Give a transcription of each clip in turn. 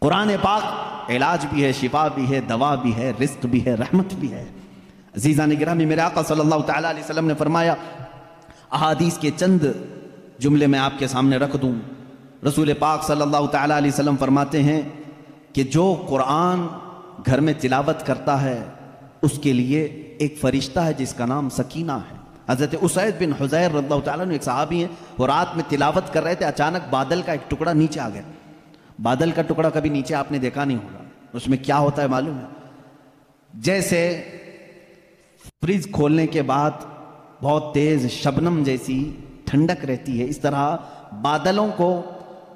قرآن پاک علاج بھی ہے، شفا بھی ہے، دوا بھی ہے، رزق بھی ہے، رحمت بھی ہے۔ عزیزان گرامی، میرے آقا صلی اللہ تعالیٰ علیہ وسلم نے فرمایا، احادیث کے چند جملے میں آپ کے سامنے رکھ دوں۔ رسول پاک صلی اللہ تعالیٰ علیہ وسلم فرماتے ہیں کہ جو قرآن گھر میں تلاوت کرتا ہے اس کے لیے ایک فرشتہ ہے جس کا نام سکینہ ہے۔ حضرت اسید بن حضیر رضی اللہ تعالیٰ عنہ ایک صحابی ہیں، وہ رات میں تلاوت کر رہے تھے، اچانک بادل کا ایک ٹکڑا نیچے آ گیا۔ بادل کا ٹکڑا کبھی نیچے آپ نے دیکھا نہیں ہوگا، اس میں کیا ہوتا ہے معلوم ہے؟ جیسے فریج کھولنے کے بعد بہت تیز شبنم جیسی ٹھنڈک رہتی ہے، اس طرح بادلوں کو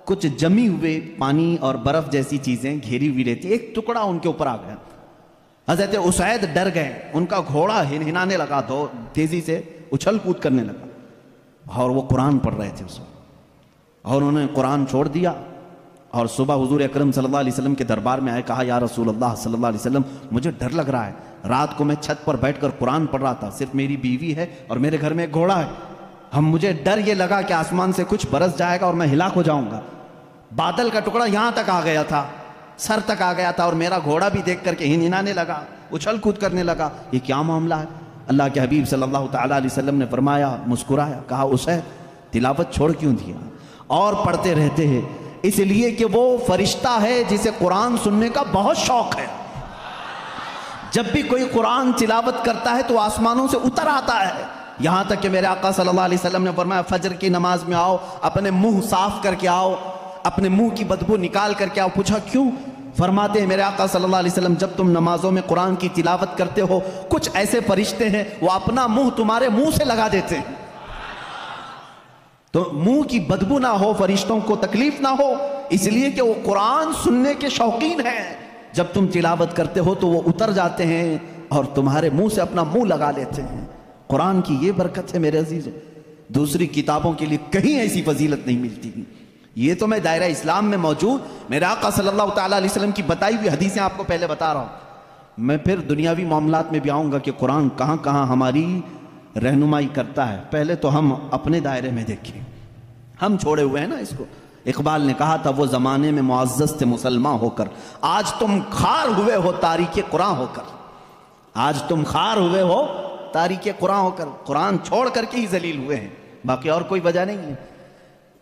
کچھ جمی ہوئے پانی اور برف جیسی چیزیں گھیری ہوئی رہتی، ایک ٹکڑا ان کے اوپر آ گیا۔ حضرت اسید ڈر گئے، ان کا گھوڑا ہنانے لگا، تو تیزی سے اچھل کود کرنے لگا، اور وہ قرآن پڑھ رہے تھے اس وقت، اور انہوں نے قرآن چھوڑ دیا، اور صبح حضور اکرم صلی اللہ علیہ وسلم کے دربار میں آئے، کہا یا رسول اللہ صلی اللہ علیہ وسلم مجھے ڈر لگ رہا ہے، رات کو میں چھت پر بیٹھ کر قرآن پڑھ رہا تھا، صرف میری بیوی ہے اور میرے گھر میں ایک گھوڑا ہے، مجھے ڈر یہ لگا کہ آسمان سے کچھ برس جائے گا اور میں ہلاک ہو جاؤں گا۔ بادل کا ٹکڑا یہاں تک آ گیا تھا، سر تک آ گیا تھا، اور میرا گھوڑا بھی دیکھ کر کے ہنانے لگا، اچھل کود کرنے لگا، یہ کیا معاملہ ہے؟ اللہ کے حبیب صلی اللہ تعالیٰ علیہ وسلم نے فرمایا، مسکرایا، کہا اسید تلاوت چھوڑ کیوں دیا؟ اور پڑھتے رہتے ہیں، اس لیے کہ وہ فرشتہ ہے جسے قرآن سننے کا بہت شوق ہے۔ جب بھی کوئی قرآن تلاوت کرتا ہے تو آسمانوں سے اتر آتا ہے، یہاں تک کہ میرے آقا صلی اللہ علیہ وسلم نے فرمایا فجر کی نماز میں آؤ، اپنے منہ صاف کر کے آؤ، اپنے منہ کی بدبو نکال کر کے آؤ۔ پوچھا کیوں؟ فرماتے ہیں میرے آقا صلی اللہ علیہ وسلم، جب تم نمازوں میں قرآن کی تلاوت کرتے ہو کچھ ایسے فرشتے ہیں وہ اپنا منہ تمہارے منہ سے لگا دیتے ہیں، تو منہ کی بدبو نہ ہو، فرشتوں کو تکلیف نہ ہو، اس لیے کہ وہ قرآن سننے کے شوقین ہیں۔ جب تم تلاوت کرتے ہو تو وہ اتر جاتے ہیں اور تمہارے منہ سے اپنا منہ لگا لیتے ہیں۔ قرآن کی یہ برکت ہے میرے عزیزوں، دوسری کتابوں کے لیے کہیں ایسی فضیلت نہیں ملتی۔ یہ تو میں دائرہ اسلام میں موجود میرے آقا صلی اللہ تعالیٰ علیہ وسلم کی بتائی ہوئی حدیثیں آپ کو پہلے بتا رہا ہوں، میں پھر دنیاوی معاملات میں بھی آؤں گا کہ قرآن کہاں کہاں ہماری رہنمائی کرتا ہے۔ پہلے تو ہم اپنے دائرے میں دیکھیں، ہم چھوڑے ہوئے ہیں نا اس کو۔ اقبال نے کہا تھا وہ زمانے میں معزز تھے مسلمان ہو کر، آج تم خار ہوئے ہو تاریک قرآن ہو کر، آج تم خار ہوئے ہو تاریک قرآن ہو کر، قرآن چھوڑ کر کے ہی ذلیل ہوئے ہیں، باقی اور کوئی وجہ نہیں ہے۔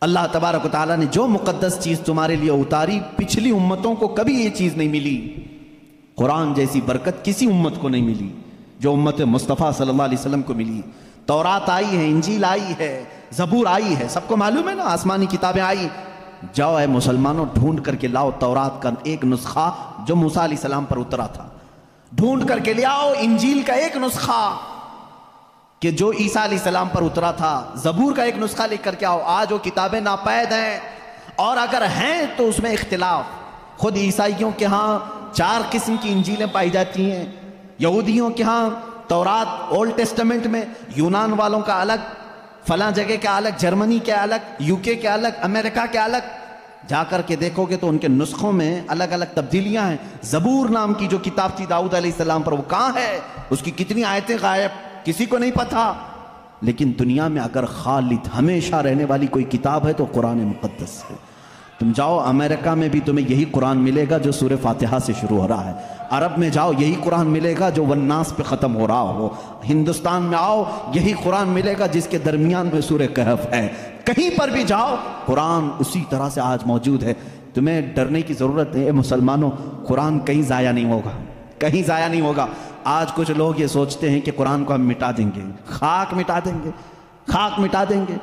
اللہ تبارک و تعالیٰ نے جو مقدس چیز تمہارے لیے اتاری، پچھلی امتوں کو کبھی یہ چیز نہیں ملی، قرآن جیسی برکت کسی امت کو نہیں ملی جو امت مصطفیٰ صلی اللہ علیہ وسلم کو ملی۔ تورات آئی ہے، انجیل آئی ہے، زبور آئی ہے، سب کو معلوم ہے نا، آسمانی کتابیں آئی۔ جاؤ اے مسلمانوں، ڈھونڈ کر کے لاؤ تورات کا ایک نسخہ جو موسیٰ علیہ السلام پر اترا تھا، ڈھونڈ کر کے لے آؤ انجیل کا ایک نسخہ کہ جو عیسیٰ علیہ السلام پر اترا تھا، زبور کا ایک نسخہ لے کر کے آؤ۔ آج وہ کتابیں ناپید ہیں، اور اگر ہیں تو اس میں اختلاف۔ خود عیسائیوں کے ہاں 4 قسم کی انجیلیں پائی جاتی ہیں، یہودیوں کے ہاں تورات اولڈ ٹیسٹمنٹ میں، یونان والوں کا الگ، فلاں جگہ کا الگ، جرمنی کے الگ، UK کے الگ، امریکہ کے الگ۔ جا کر کے دیکھو گے تو ان کے نسخوں میں الگ الگ تبدیلیاں ہیں۔ زبور نام کی جو کتاب تھی داؤد علیہ السلام پر، وہ کہاں ہے؟ اس کی کتنی آیتیں غائب، کسی کو نہیں پتا۔ لیکن دنیا میں اگر خالد ہمیشہ رہنے والی کوئی کتاب ہے تو قرآن مقدس ہے۔ تم جاؤ امریکہ میں بھی تمہیں یہی قرآن ملے گا جو سورہ فاتحہ سے شروع ہو رہا ہے، عرب میں جاؤ یہی قرآن ملے گا جو والناس پہ ختم ہو رہا ہو، ہندوستان میں آؤ یہی قرآن ملے گا جس کے درمیان میں سورہ کہف ہے، کہیں پر بھی جاؤ قرآن اسی طرح سے آج موجود ہے۔ تمہیں ڈرنے کی ضرورت ہے اے مسلمانوں، قرآن کہیں ضائع نہیں ہوگا، کہیں ضائع نہیں ہوگا۔ آج کچھ لوگ یہ سوچتے ہیں کہ قرآن کو ہم مٹا دیں گے، خاک مٹا دیں گے، خاک مٹا دیں گے۔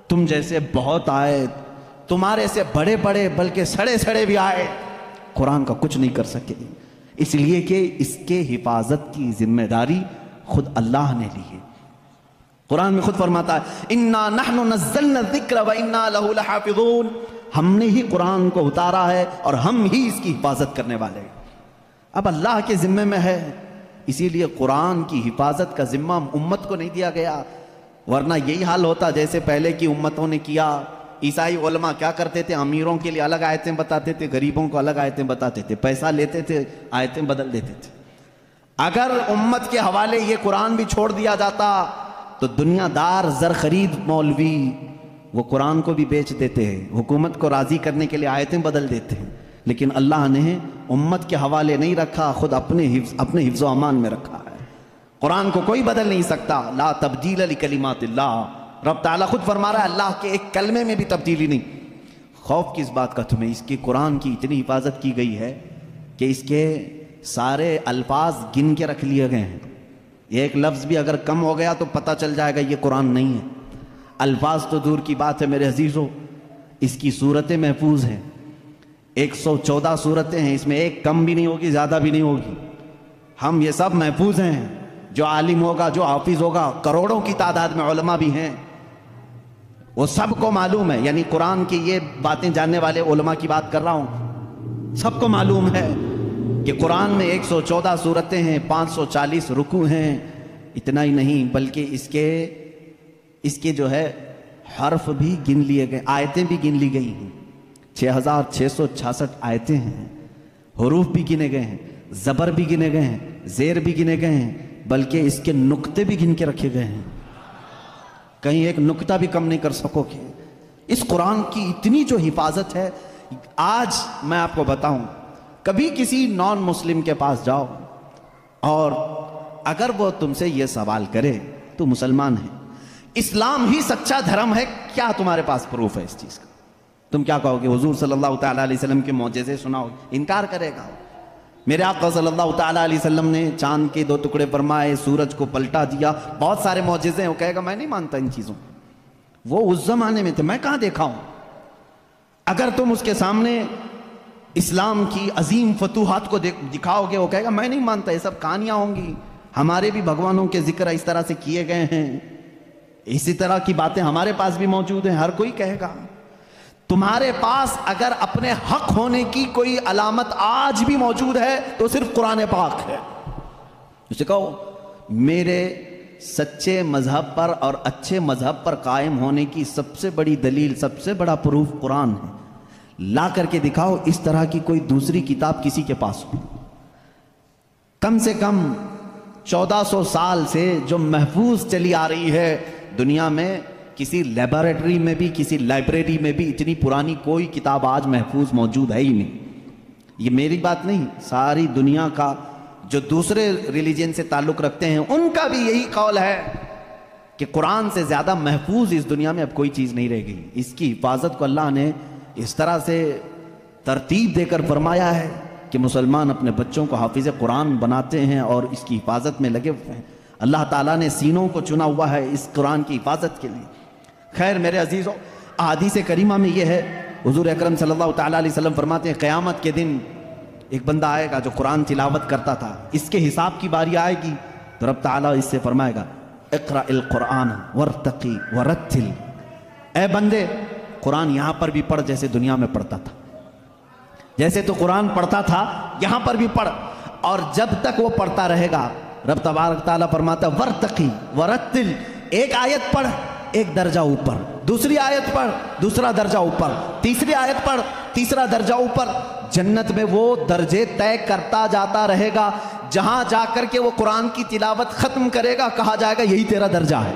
تم جیسے بہت آئے، تمہارے سے بڑے بڑے بلکہ سڑے سڑے بھی آئے، قرآن کا کچھ نہیں کر سکے، اس لیے کہ اس کے حفاظت کی ذمہ داری خود اللہ نے لی ہے۔ قرآن میں خود فرماتا ہے اِنَّا نَحْنُ نَزَّلْنَا الذِّكْرَ وَإِنَّا لَهُ لَحَافِظُونَ، ہم نے ہی قرآن کو اتارا ہے اور ہم ہی اس کی حفاظت کرنے والے ہیں۔ اب اللہ کے ذمے میں ہے، اسی لیے قرآن کی حفاظت کا ذمہ امت کو نہیں دیا گیا، ورنہ یہی حال ہوتا جیسے پہلے کی امتوں نے کیا۔ عیسائی علماء کیا کرتے تھے؟ امیروں کے لیے الگ آیتیں بتاتے تھے، غریبوں کو الگ آیتیں بتاتے تھے، پیسہ لیتے تھے، آیتیں بدل دیتے تھے۔ اگر امت کے حوالے یہ قرآن بھی چھوڑ دیا جاتا تو دنیا دار زر خرید مولوی وہ قرآن کو بھی بیچ دیتے ہیں، حکومت کو راضی کرنے کے لیے آیتیں بدل دیتے ہیں، لیکن اللہ نے امت کے حوالے نہیں رکھا، خود اپنے حفظ و امان میں رکھا ہے۔ قرآن کو کوئی بدل نہیں سکتا، لا تبدیل لکلمات اللہ، رب تعالیٰ خود فرما رہا ہے اللہ کے ایک کلمے میں بھی تبدیلی نہیں۔ خوف کس بات کا تمہیں؟ اس کی قرآن کی اتنی حفاظت کی گئی ہے کہ اس کے سارے الفاظ گن کے رکھ لیے گئے ہیں، ایک لفظ بھی اگر کم ہو گیا تو پتہ چل جائے گا یہ قرآن نہیں ہے۔ الفاظ تو دور کی بات ہے میرے عزیزو، اس کی صورتیں محفوظ ہیں، 114 صورتیں ہیں، اس میں ایک کم بھی نہیں ہوگی زیادہ بھی نہیں ہوگی، ہم یہ سب محفوظ ہیں۔ جو عالم ہوگا، جو حافظ ہوگا، کروڑوں کی تعداد میں علماء بھی ہیں، وہ سب کو معلوم ہے، یعنی قرآن کی یہ باتیں جاننے والے علماء کی بات کر رہا ہوں، سب کو معلوم ہے کہ قرآن میں 114 صورتیں ہیں، 540 رکوع ہیں۔ اتنا ہی نہیں بلکہ اس کے جو ہے حرف بھی گن لیے گئے، آیتیں بھی گن لی گئی ہیں، 6666 آیتیں ہیں، حروف بھی گنے گئے ہیں، زبر بھی گنے گئے ہیں، زیر بھی گنے گئے ہیں، بلکہ اس کے نقطے بھی گن کے رکھے گئے ہیں، کہیں ایک نقطہ بھی کم نہیں کر سکو گے۔ اس قرآن کی اتنی جو حفاظت ہے، آج میں آپ کو بتاؤں، کبھی کسی نان مسلم کے پاس جاؤ اور اگر وہ تم سے یہ سوال کرے تو مسلمان ہے، اسلام ہی سچا دھرم ہے، کیا تمہارے پاس پروف ہے اس چیز کا؟ تم کیا کہو گے؟ حضور صلی اللہ تعالیٰ علیہ وسلم کے معجزے سناؤ؟ انکار کرے گا۔ میرے آقا صلی اللہ تعالیٰ علیہ وسلم نے چاند کے 2 ٹکڑے فرمائے، سورج کو پلٹا دیا، بہت سارے معجزے ہیں، وہ کہے گا میں نہیں مانتا ان چیزوں، وہ اس زمانے میں تھے، میں کہاں دیکھا ہوں۔ اگر تم اس کے سامنے اسلام کی عظیم فتوحات کو دکھاؤ گے، وہ کہے گا میں نہیں مانتا، یہ سب کہانیاں ہوں گی، ہمارے بھی بھگوانوں کے ذکر اس طرح سے کیے گئے ہیں، اسی طرح کی باتیں ہمارے پاس بھی موجود ہیں، ہر کوئی کہے گا۔ تمہارے پاس اگر اپنے حق ہونے کی کوئی علامت آج بھی موجود ہے تو صرف قرآن پاک ہے۔ اسے کہو میرے سچے مذہب پر اور اچھے مذہب پر قائم ہونے کی سب سے بڑی دلیل، سب سے بڑا پروف قرآن ہے، لا کر کے دکھاؤ اس طرح کی کوئی دوسری کتاب کسی کے پاس ہو۔ کم سے کم 1400 سال سے جو محفوظ چلی آ رہی ہے دنیا میں، کسی لیبارٹری میں بھی، کسی لائبریری میں بھی اتنی پرانی کوئی کتاب آج محفوظ موجود ہے ہی نہیں۔ یہ میری بات نہیں، ساری دنیا کا جو دوسرے ریلیجن سے تعلق رکھتے ہیں ان کا بھی یہی قول ہے کہ قرآن سے زیادہ محفوظ اس دنیا میں اب کوئی چیز نہیں رہ گئی۔ اس کی حفاظت کو اللہ نے اس طرح سے ترتیب دے کر فرمایا ہے کہ مسلمان اپنے بچوں کو حافظ قرآن بناتے ہیں اور اس کی حفاظت میں لگے ہوئے ہیں۔ اللہ تعالیٰ نے سینوں کو چنا ہوا ہے اس قرآن کی حفاظت کے لیے۔ خیر میرے عزیزوں، احادیث کریمہ میں یہ ہے، حضور اکرم صلی اللہ تعالیٰ علیہ وسلم فرماتے ہیں قیامت کے دن ایک بندہ آئے گا جو قرآن تلاوت کرتا تھا، اس کے حساب کی باری آئے گی تو رب تعالیٰ اس سے فرمائے گا اقرأ القرآن وارتقی ورتل، اے بندے قرآن یہاں پر بھی پڑھ جیسے دنیا میں پڑھتا تھا، جیسے تو قرآن پڑھتا تھا یہاں پر بھی پڑھ، اور جب تک وہ پڑھتا رہے گا رب تبارک تعالیٰ فرماتا ہے ورتقی ورتل، ایک آیت پڑھ ایک درجہ اوپر، دوسری آیت پڑھ دوسرا درجہ اوپر، تیسری آیت پڑھ تیسرا درجہ اوپر، جنت میں وہ درجے طے کرتا جاتا رہے گا، جہاں جا کر کے وہ قرآن کی تلاوت ختم کرے گا کہا جائے گا یہی تیرا درجہ ہے۔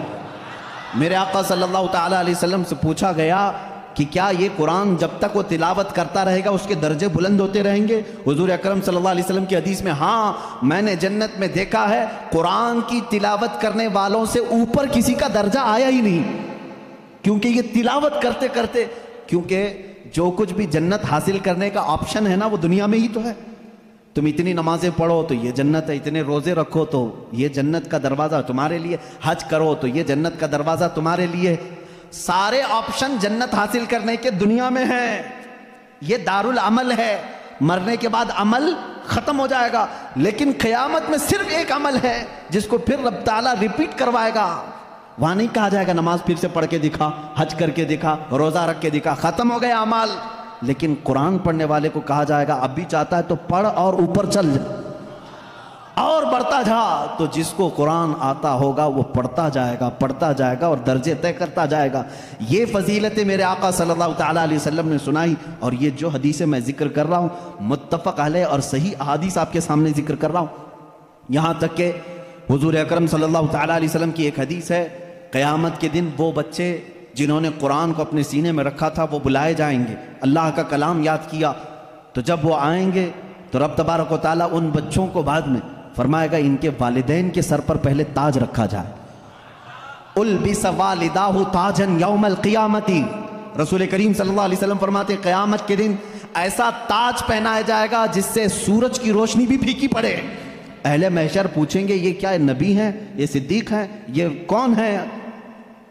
میرے آقا صلی اللہ تعالیٰ علیہ وسلم سے پوچھا گیا کہ کیا یہ قرآن جب تک وہ تلاوت کرتا رہے گا اس کے درجے بلند ہوتے رہیں گے؟ حضور اکرم صلی اللہ علیہ وسلم کی حدیث میں ہاں، میں نے جنت میں دیکھا ہے قرآن کی تلاوت کرنے والوں سے اوپر کسی کا درجہ آیا ہی نہیں، کیونکہ یہ تلاوت کرتے کرتے، کیونکہ جو کچھ بھی جنت حاصل کرنے کا آپشن ہے نا وہ دنیا میں ہی تو ہے۔ تم اتنی نمازیں پڑھو تو یہ جنت ہے، اتنے روزے رکھو تو یہ جنت کا دروازہ تمہارے لیے، حج کرو تو یہ جنت کا دروازہ تمہارے لیے، سارے آپشن جنت حاصل کرنے کے دنیا میں ہیں، یہ دارالعمل ہے، مرنے کے بعد عمل ختم ہو جائے گا، لیکن قیامت میں صرف ایک عمل ہے جس کو پھر رب تعالیٰ ریپیٹ کروائے گا، وہاں نہیں کہا جائے گا نماز پھر سے پڑھ کے دکھا، حج کر کے دکھا، روزہ رکھ کے دکھا، ختم ہو گیا اعمال، لیکن قرآن پڑھنے والے کو کہا جائے گا اب بھی چاہتا ہے تو پڑھ اور اوپر چل جا اور بڑھتا جا، تو جس کو قرآن آتا ہوگا وہ پڑھتا جائے گا اور درجے طے کرتا جائے گا۔ یہ فضیلت میرے آقا صلی اللہ تعالیٰ علیہ وسلم نے سنائی، اور یہ جو حدیثیں میں ذکر کر رہا ہوں متفق علیہ اور صحیح احادیث آپ کے سامنے ذکر کر رہا ہوں، یہاں تک کہ حضور اکرم صلی اللہ تعالیٰ علیہ وسلم کی ایک حدیث ہے، قیامت کے دن وہ بچے جنہوں نے قرآن کو اپنے سینے میں رکھا تھا وہ بلائے جائیں گے، اللہ کا کلام یاد کیا، تو جب وہ آئیں گے تو رب تبارک و تعالیٰ ان بچوں کو بعد میں فرمائے گا ان کے والدین کے سر پر پہلے تاج رکھا جائے. البس والداہ تاجن یوم القیامتی. رسول کریم صلی اللہ علیہ وسلم فرماتے ہیں قیامت کے دن ایسا تاج پہنایا جائے گا جس سے سورج کی روشنی بھی پھیکی پڑے. اہل محشر پوچھیں گے یہ کیا نبی ہیں، یہ صدیق ہیں، یہ کون ہیں؟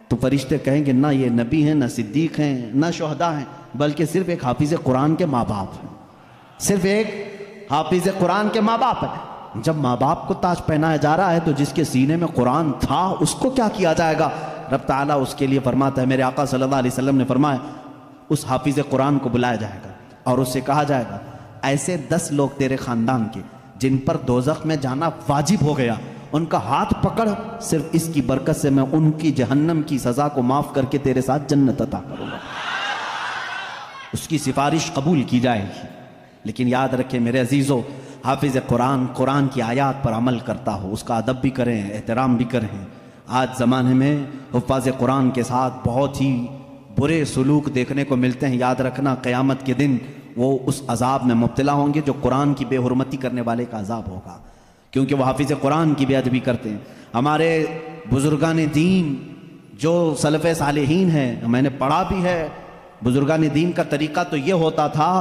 تو فرشتے کہیں گے نہ یہ نبی ہیں، نہ صدیق ہیں، نہ شہداء ہیں، بلکہ صرف ایک حافظ قرآن کے ماں باپ ہیں. صرف ایک حافظ قرآن کے ماں باپ ہیں. جب ماں باپ کو تاج پہنایا جا رہا ہے تو جس کے سینے میں قرآن تھا اس کو کیا کیا جائے گا؟ رب تعالیٰ اس کے لیے فرماتا ہے، میرے آقا صلی اللہ علیہ وسلم نے فرمایا اس حافظ قرآن کو بلایا جائے گا اور اس سے کہا جائے گا ایسے 10 لوگ تیرے خاندان کے جن پر دوزخ میں جانا واجب ہو گیا، ان کا ہاتھ پکڑ، صرف اس کی برکت سے میں ان کی جہنم کی سزا کو معاف کر کے تیرے ساتھ جنت عطا کروں گا. اس کی سفارش قبول کی جائے گی. لیکن یاد رکھیں میرے عزیزو، حافظ قرآن قرآن کی آیات پر عمل کرتا ہو، اس کا ادب بھی کریں، احترام بھی کریں. آج زمانے میں حفاظ قرآن کے ساتھ بہت ہی برے سلوک دیکھنے کو ملتے ہیں. یاد رکھنا قیامت کے دن وہ اس عذاب میں مبتلا ہوں گے جو قرآن کی بے حرمتی کرنے والے کا عذاب ہوگا، کیونکہ وہ حافظ قرآن کی بے ادبی کرتے ہیں. ہمارے بزرگان دین جو سلف صالحین ہیں، میں نے پڑھا بھی ہے، بزرگان دین کا طریقہ تو یہ ہوتا تھا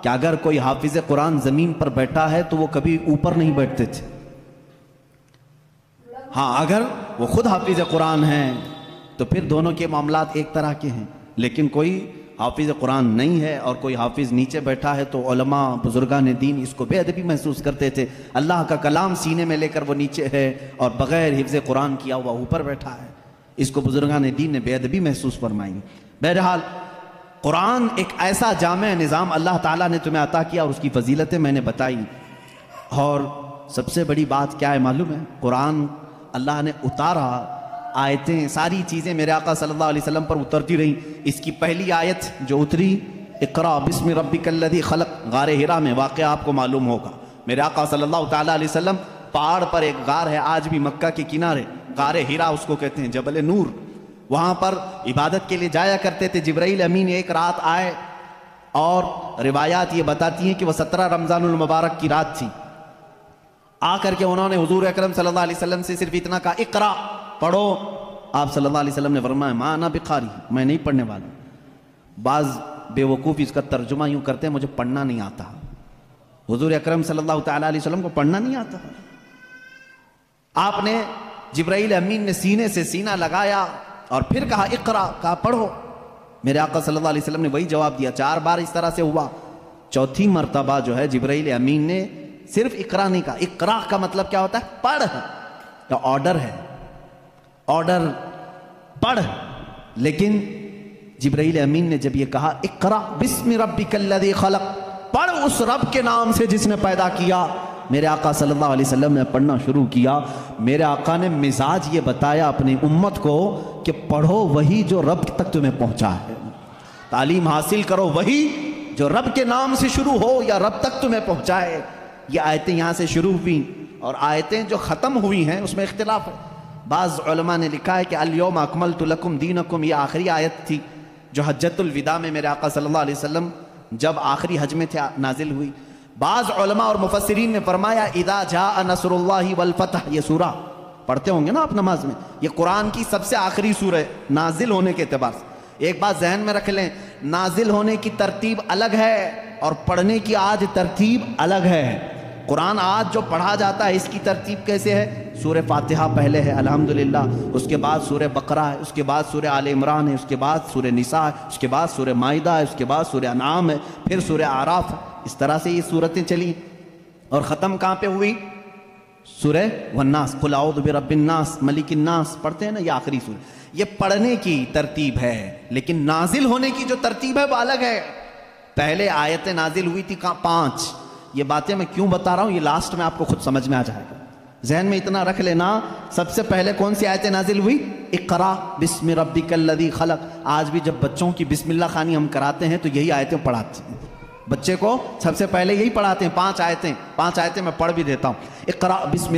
کہ اگر کوئی حافظ قرآن زمین پر بیٹھا ہے تو وہ کبھی اوپر نہیں بیٹھتے تھے. ہاں اگر وہ خود حافظ قرآن ہیں تو پھر دونوں کے معاملات ایک طرح کے ہیں. لیکن کوئی حافظ قرآن نہیں ہے اور کوئی حافظ نیچے بیٹھا ہے تو علماء بزرگان دین اس کو بے ادبی محسوس کرتے تھے. اللہ کا کلام سینے میں لے کر وہ نیچے ہے اور بغیر حفظ قرآن کیا ہوا اوپر بیٹھا ہے. اس کو بزرگان دین نے بے ادبی محسوس فرمائی. بہرحال قرآن ایک ایسا جامع نظام اللہ تعالیٰ نے تمہیں عطا کیا اور اس کی فضیلتیں میں نے بتائی. اور سب سے بڑی بات کیا ہے معلوم ہے؟ قرآن اللہ نے اتارا، آیتیں ساری چیزیں میرے آقا صلی اللہ علیہ وسلم پر اترتی رہیں. اس کی پہلی آیت جو اتری اقرا بسم ربک الذی خلق، غار ہرا میں واقعہ آپ کو معلوم ہوگا. میرے آقا صلی اللہ تعالیٰ علیہ وسلم پہاڑ پر ایک غار ہے آج بھی مکہ کے کنارے، غار ہرا اس کو کہتے ہیں، جبل نور. وہاں پر عبادت کے لیے جایا کرتے تھے. جبرائیل امین ایک رات آئے اور روایات یہ بتاتی ہیں کہ وہ 17 رمضان المبارک کی رات تھی. آ کر کے انہوں نے حضور اکرم صلی اللہ علیہ وسلم سے صرف اتنا کہا اقرا، پڑھو. آپ صلی اللہ علیہ وسلم نے فرمایا ما انا بقاری، میں نہیں پڑھنے والا. بعض بے وقوف اس کا ترجمہ یوں کرتے ہیں مجھے پڑھنا نہیں آتا. حضور اکرم صلی اللہ تعالیٰ علیہ وسلم کو پڑھنا نہیں آتا. آپ نے جبرائیل امین نے سینے سے سینہ لگایا اور پھر کہا اقرا، کہا پڑھو. میرے آقا صلی اللہ علیہ وسلم نے وہی جواب دیا. 4 بار اس طرح سے ہوا. چوتھی مرتبہ جو ہے جبرائیل امین نے صرف اقرا نہیں کہا. اقرا کا مطلب کیا ہوتا ہے؟ پڑھ، یا آرڈر ہے، آرڈر پڑھ. لیکن جبرائیل امین نے جب یہ کہا اقرا بسم ربک الذی خلق، پڑھ اس رب کے نام سے جس نے پیدا کیا، میرے آقا صلی اللہ علیہ وسلم نے پڑھنا شروع کیا. میرے آقا نے مزاج یہ بتایا اپنی امت کو کہ پڑھو وہی جو رب تک تمہیں پہنچا ہے، تعلیم حاصل کرو وہی جو رب کے نام سے شروع ہو یا رب تک تمہیں پہنچائے. یہ آیتیں یہاں سے شروع ہوئیں اور آیتیں جو ختم ہوئی ہیں اس میں اختلاف ہے. بعض علماء نے لکھا ہے کہ الیوم اکملت لکم دینکم، یہ آخری آیت تھی جو حجۃ الوداع میں میرے آقا صلی اللہ علیہ وسلم جب آخری حج میں تھے نازل ہوئی. بعض علماء اور مفسرین نے فرمایا اذا جاء نصر اللہ والفتح، یہ سورہ پڑھتے ہوں گے نا آپ نماز میں، یہ قرآن کی سب سے آخری سورہ ہے نازل ہونے کے اعتبار سے. ایک بات ذہن میں رکھ لیں، نازل ہونے کی ترتیب الگ ہے اور پڑھنے کی آج ترتیب الگ ہے. قرآن آج جو پڑھا جاتا ہے اس کی ترتیب کیسے ہے؟ سورہ فاتحہ پہلے ہے الحمدللہ، اس کے بعد سورہ بقرہ ہے، اس کے بعد سورہ آل عمران ہے، اس کے بعد سورہ نساء ہے، اس کے بعد سورہ مائدہ ہے، اس کے بعد سورہ انعام ہے، پھر سورہ اعراف ہے. اس طرح سے یہ سورتیں چلی اور ختم کہاں پہ ہوئی؟ سورہ والناس، قل اعوذ برب الناس ملک الناس پڑھتے ہیں نا، یہ آخری سورہ. یہ پڑھنے کی ترتیب ہے لیکن نازل ہونے کی جو ترتیب ہے وہ الگ ہے. پہلے آیتیں نازل ہوئی تھی 5. یہ باتیں میں کیوں بتا رہا ہوں یہ لاسٹ میں آپ کو خود سمجھ میں آ جائے گا. ذہن میں اتنا رکھ لینا، سب سے پہلے کون سی آیتیں نازل ہوئی؟ اقرا بسم ربک الذی خلق. آج بھی جب بچوں کی بسم اللہ خوانی ہم کراتے ہیں تو یہی آیتیں پڑھاتے ہیں بچے کو، سب سے پہلے یہی پڑھاتے ہیں. 5 آیتیں میں پڑھ بھی دیتا ہوں. اقرا بسم